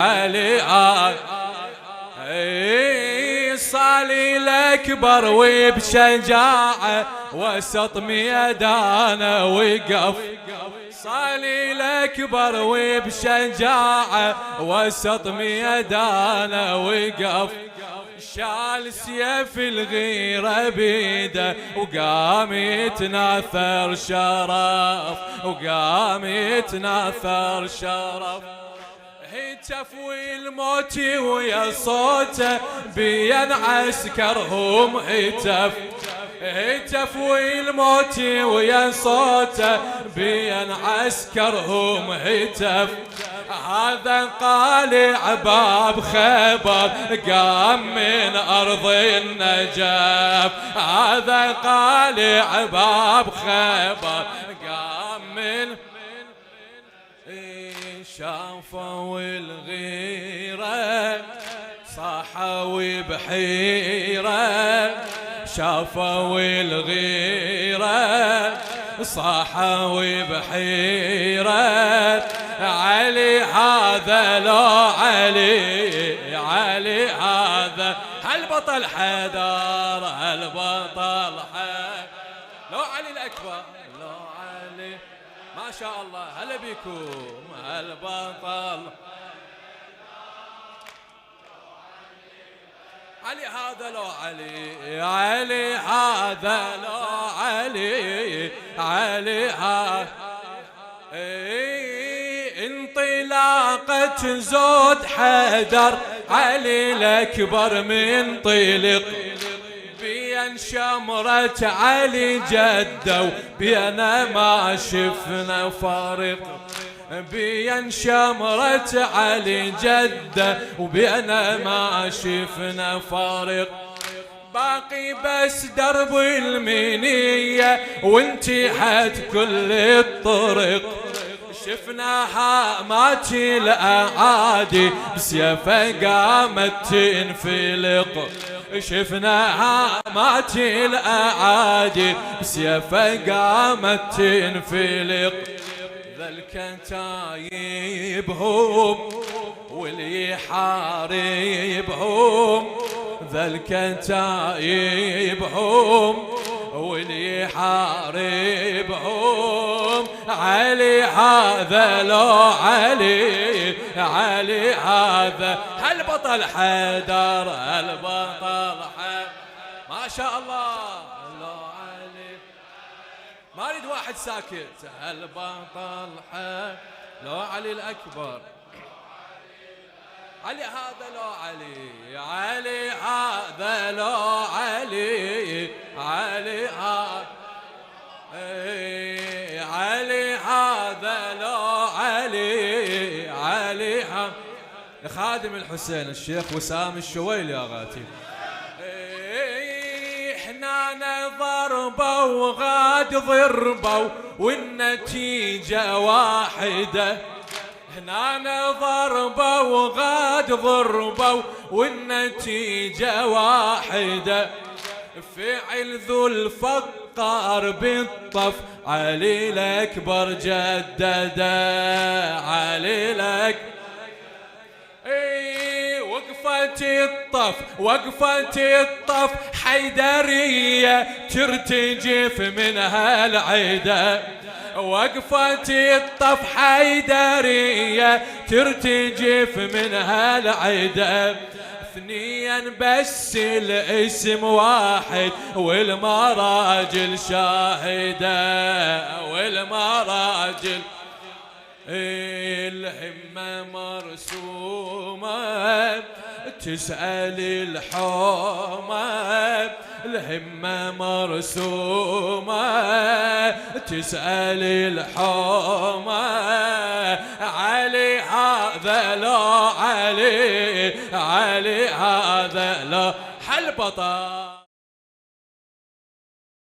علي صالي الأكبر وبشجاعة وسط ميدانه وقف. صالي الأكبر وبشجاعة وسط ميدانه وقف. شال سيف الغيرة بيده وقام يتناثر شرف، وقام يتناثر شرف. هتف والموت ويا صوته بين عسكرهم هتف. هتف والموت ويا صوته بين عسكرهم هتف. هذا قالع باب خيبر قام من أرض النجف. هذا قالع باب خيبر قام من شافوا الغيرة صاحوا بحيرة. شافوا الغيرة صاحوا بحيرة. علي هذا لو علي، علي هذا هالبطل حيدر، هالبطل حيدر لو علي الأكبر، لو علي ما شاء الله. هلا بيكم هالبطل علي هذا لو علي، علي هذا لو علي، علي هذا. انطلاقة زود حيدر علي الأكبر منطلق. بين شمرة علي جدة وبين ما شفنا فرق. بين شمرة علي جدة وبين ما شفنا فرق. باقي بس درب المنية وانتهت كل الطرق. شفناها مات الأعادي بسيفه قامت تنفلق. شفناها مات الأعادي بسيفه قامت تنفلق. ذا الكتايبهم واللي يحاربهم. ذا الكتايبهم واللي يحاربهم. علي هذا لو علي، علي هذا هالبطل حيدر، هالبطل حيدر ما شاء الله. لو علي ما اريد واحد ساكت. هالبطل حيدر لو علي الأكبر. علي هذا لو علي، علي هذا لو علي، علي هذا، علي هذا لو علي، علي هذا. خادم الحسين الشيخ وسام الشويلي اغاتي. احنا ضربه وغاد ضربه والنتيجة واحدة. هنا ضربه وغاد ضربه والنتيجة واحدة. فعل ذو الفقار بالطف علي الأكبر جدده. علي الأكبر وقفة الطف، وقفة الطف حيدرية ترتجف منها العيدة. وقفة الطف حيدرية ترتجف منها العيدة. اثنين بس الاسم واحد والمراجل شاهدة، والمراجل الهمة مرسومة تسأل الحومة. الهمة مرسومة تسأل الحومة. علي هذا لو علي، علي هذا لو هالبطل.